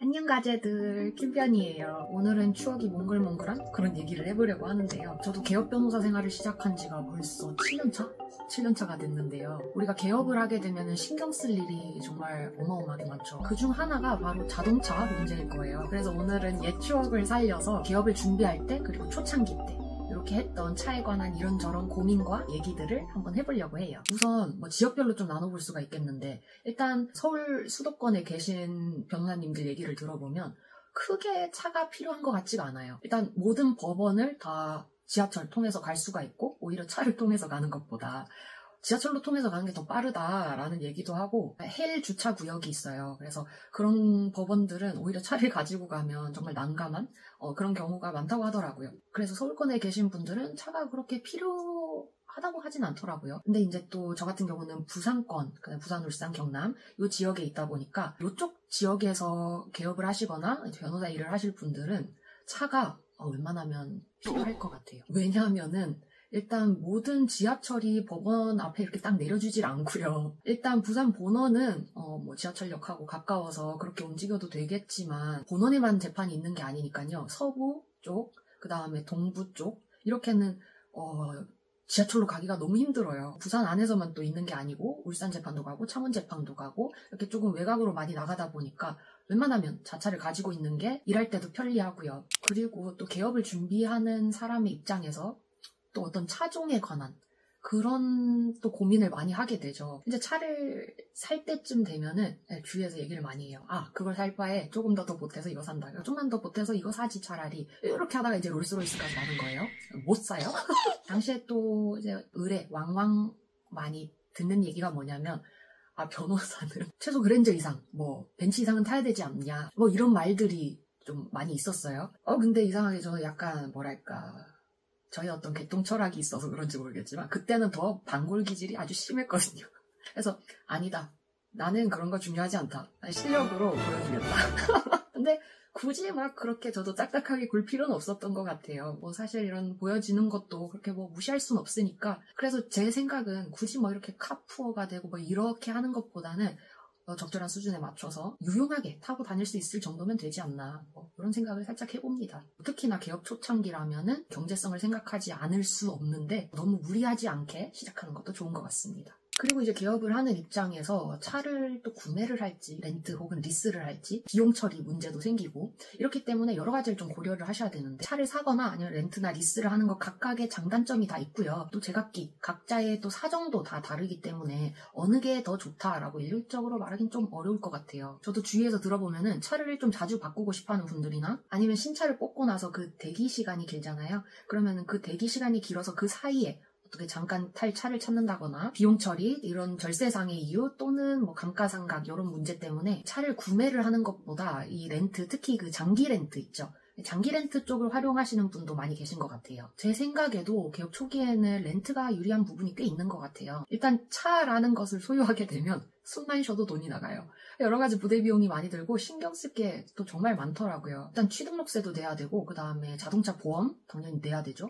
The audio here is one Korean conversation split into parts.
안녕 가재들, 킴편이에요. 오늘은 추억이 몽글몽글한 그런 얘기를 해보려고 하는데요. 저도 개업 변호사 생활을 시작한 지가 벌써 7년차? 7년차가 됐는데요. 우리가 개업을 하게 되면 신경 쓸 일이 정말 어마어마하게 많죠. 그중 하나가 바로 자동차 문제일 거예요. 그래서 오늘은 옛 추억을 살려서 개업을 준비할 때 그리고 초창기 때 이렇게 했던 차에 관한 이런저런 고민과 얘기들을 한번 해보려고 해요. 우선 지역별로 좀 나눠볼 수가 있겠는데, 일단 서울 수도권에 계신 변호사님들 얘기를 들어보면 크게 차가 필요한 것 같지가 않아요. 일단 모든 법원을 다 지하철 통해서 갈 수가 있고, 오히려 차를 통해서 가는 것보다 지하철로 통해서 가는 게 더 빠르다라는 얘기도 하고, 헬 주차 구역이 있어요. 그래서 그런 법원들은 오히려 차를 가지고 가면 정말 난감한 그런 경우가 많다고 하더라고요. 그래서 서울권에 계신 분들은 차가 그렇게 필요하다고 하진 않더라고요. 근데 이제 또 저 같은 경우는 부산권, 그냥 부산, 울산, 경남 이 지역에 있다 보니까 이쪽 지역에서 개업을 하시거나 변호사 일을 하실 분들은 차가 웬만하면 필요할 것 같아요. 왜냐하면은 일단 모든 지하철이 법원 앞에 이렇게 딱 내려주질 않고요. 일단 부산 본원은 지하철역하고 가까워서 그렇게 움직여도 되겠지만 본원에만 재판이 있는 게 아니니까요. 서부 쪽, 그 다음에 동부 쪽 이렇게는 지하철로 가기가 너무 힘들어요. 부산 안에서만 또 있는 게 아니고 울산 재판도 가고 창원 재판도 가고 이렇게 조금 외곽으로 많이 나가다 보니까 웬만하면 자차를 가지고 있는 게 일할 때도 편리하고요. 그리고 또 개업을 준비하는 사람의 입장에서 또 어떤 차종에 관한 그런 또 고민을 많이 하게 되죠. 이제 차를 살 때쯤 되면은 주위에서 얘기를 많이 해요. 그걸 살 바에 조금 더 보태서 이거 산다. 좀만 더 보태서 이거 사지 차라리. 이렇게 하다가 이제 롤스로이스까지 가는 거예요. 못 사요. 당시에 또 이제 의뢰 왕왕 많이 듣는 얘기가 뭐냐면 변호사는 최소 그랜저 이상 벤츠 이상은 타야 되지 않냐 이런 말들이 좀 많이 있었어요. 근데 이상하게 저는 약간 저희 어떤 개똥 철학이 있어서 그런지 모르겠지만 그때는 더 반골 기질이 아주 심했거든요. 그래서 아니다. 나는 그런 거 중요하지 않다. 실력으로 보여주겠다. 근데 굳이 그렇게 저도 딱딱하게 굴 필요는 없었던 것 같아요. 사실 이런 보여지는 것도 그렇게 무시할 순 없으니까. 그래서 제 생각은 굳이 이렇게 카푸어가 되고 이렇게 하는 것보다는 적절한 수준에 맞춰서 유용하게 타고 다닐 수 있을 정도면 되지 않나 그런 생각을 살짝 해봅니다. 특히나 개업 초창기라면은 경제성을 생각하지 않을 수 없는데 너무 무리하지 않게 시작하는 것도 좋은 것 같습니다. 그리고 이제 개업을 하는 입장에서 차를 또 구매를 할지 렌트 혹은 리스를 할지 비용 처리 문제도 생기고 이렇기 때문에 여러 가지를 좀 고려를 하셔야 되는데, 차를 사거나 아니면 렌트나 리스를 하는 것 각각의 장단점이 다 있고요. 또 제각기 각자의 또 사정도 다 다르기 때문에 어느 게 더 좋다라고 일률적으로 말하긴 좀 어려울 것 같아요. 저도 주위에서 들어보면은 차를 좀 자주 바꾸고 싶어하는 분들이나 아니면 신차를 뽑고 나서 그 대기 시간이 길잖아요. 그러면은 그 대기 시간이 길어서 그 사이에 어떻게 잠깐 탈 차를 찾는다거나 비용 처리, 이런 절세상의 이유 또는 감가상각 이런 문제 때문에 차를 구매를 하는 것보다 이 렌트, 특히 그 장기 렌트 있죠. 장기 렌트 쪽을 활용하시는 분도 많이 계신 것 같아요. 제 생각에도 개업 초기에는 렌트가 유리한 부분이 꽤 있는 것 같아요. 일단 차라는 것을 소유하게 되면 숨만 쉬어도 돈이 나가요. 여러 가지 부대 비용이 많이 들고 신경 쓸 게 또 정말 많더라고요. 일단 취등록세도 내야 되고 그 다음에 자동차 보험 당연히 내야 되죠.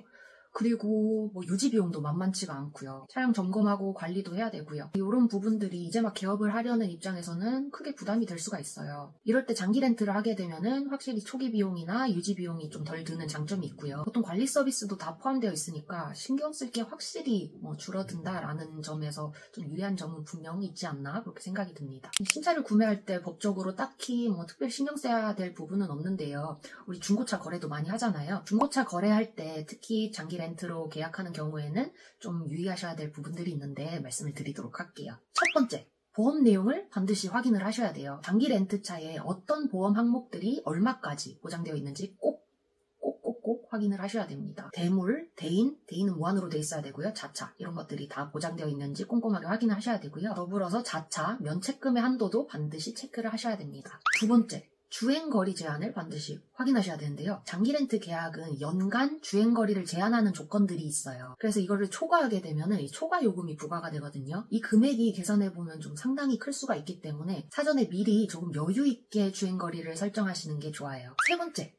그리고 유지 비용도 만만치가 않고요. 차량 점검하고 관리도 해야 되고요. 이런 부분들이 이제 개업을 하려는 입장에서는 크게 부담이 될 수가 있어요. 이럴 때 장기 렌트를 하게 되면은 확실히 초기 비용이나 유지 비용이 좀 덜 드는 장점이 있고요. 보통 관리 서비스도 다 포함되어 있으니까 신경 쓸 게 확실히 줄어든다라는 점에서 좀 유리한 점은 분명히 있지 않나 그렇게 생각이 듭니다. 신차를 구매할 때 법적으로 딱히 특별히 신경 써야 될 부분은 없는데요. 우리 중고차 거래도 많이 하잖아요. 중고차 거래할 때 특히 장기 렌트로 계약하는 경우에는 좀 유의하셔야 될 부분들이 있는데 말씀을 드리도록 할게요. 첫 번째, 보험 내용을 반드시 확인을 하셔야 돼요. 장기 렌트차에 어떤 보험 항목들이 얼마까지 보장되어 있는지 꼭 확인을 하셔야 됩니다. 대물, 대인은 무한으로 돼 있어야 되고요. 자차, 이런 것들이 다 보장되어 있는지 꼼꼼하게 확인을 하셔야 되고요. 더불어서 자차, 면책금의 한도도 반드시 체크를 하셔야 됩니다. 두 번째, 주행거리 제한을 반드시 확인하셔야 되는데요. 장기 렌트 계약은 연간 주행거리를 제한하는 조건들이 있어요. 그래서 이거를 초과하게 되면 이 초과 요금이 부과가 되거든요. 이 금액이 계산해보면 좀 상당히 클 수가 있기 때문에 사전에 미리 조금 여유 있게 주행거리를 설정하시는 게 좋아요. 세 번째,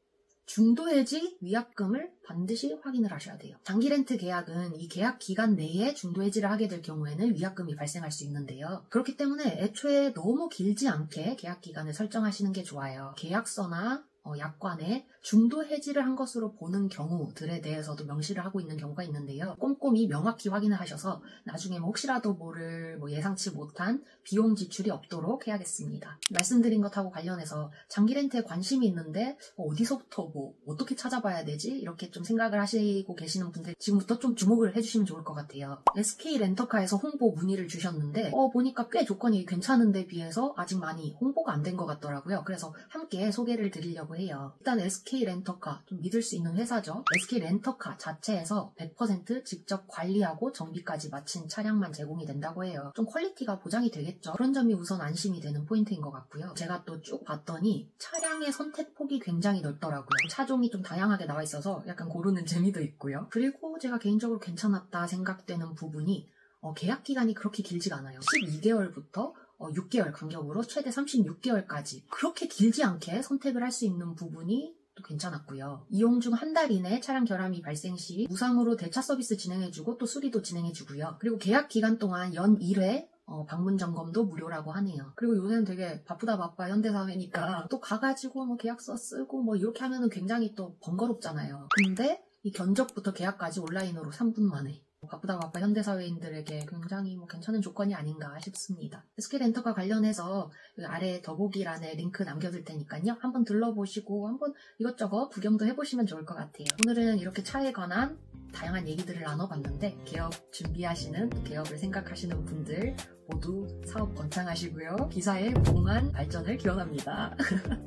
중도해지 위약금을 반드시 확인을 하셔야 돼요. 장기 렌트 계약은 이 계약 기간 내에 중도해지를 하게 될 경우에는 위약금이 발생할 수 있는데요. 그렇기 때문에 애초에 너무 길지 않게 계약 기간을 설정하시는 게 좋아요. 계약서나 약관에 중도 해지를 한 것으로 보는 경우들에 대해서도 명시를 하고 있는 경우가 있는데요. 꼼꼼히 명확히 확인을 하셔서 나중에 혹시라도 모를 예상치 못한 비용 지출이 없도록 해야겠습니다. 말씀드린 것하고 관련해서 장기 렌트에 관심이 있는데 어디서부터 어떻게 찾아봐야 되지? 이렇게 좀 생각을 하시고 계시는 분들 지금부터 좀 주목을 해주시면 좋을 것 같아요. SK 렌터카에서 홍보 문의를 주셨는데 보니까 꽤 조건이 괜찮은데 비해서 아직 많이 홍보가 안 된 것 같더라고요. 그래서 함께 소개를 드리려고 해요. 일단 SK 렌터카 좀 믿을 수 있는 회사죠. SK 렌터카 자체에서 100% 직접 관리하고 정비까지 마친 차량만 제공이 된다고 해요. 좀 퀄리티가 보장이 되겠죠. 그런 점이 우선 안심이 되는 포인트인 것 같고요. 제가 또 쭉 봤더니 차량의 선택폭이 굉장히 넓더라고요. 차종이 좀 다양하게 나와 있어서 약간 고르는 재미도 있고요. 그리고 제가 개인적으로 괜찮았다 생각되는 부분이 계약 기간이 그렇게 길지가 않아요. 12개월부터 6개월 간격으로 최대 36개월까지 그렇게 길지 않게 선택을 할 수 있는 부분이 또 괜찮았고요. 이용 중 한 달 이내 차량 결함이 발생 시 무상으로 대차 서비스 진행해주고 또 수리도 진행해주고요. 그리고 계약 기간 동안 연 1회 방문 점검도 무료라고 하네요. 그리고 요새는 되게 바쁘다 바빠 현대사회니까 또 가가지고 계약서 쓰고 이렇게 하면은 굉장히 또 번거롭잖아요. 근데 이 견적부터 계약까지 온라인으로 3분 만에 바쁘다 바빠 현대사회인들에게 굉장히 괜찮은 조건이 아닌가 싶습니다. SK 렌터카 관련해서 아래 더보기란에 링크 남겨둘 테니까요. 한번 들러보시고 한번 이것저것 구경도 해보시면 좋을 것 같아요. 오늘은 이렇게 차에 관한 다양한 얘기들을 나눠봤는데 개업 준비하시는, 개업을 생각하시는 분들 모두 사업 번창하시고요. 기사의 봉한 발전을 기원합니다.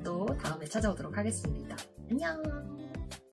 또 다음에 찾아오도록 하겠습니다. 안녕!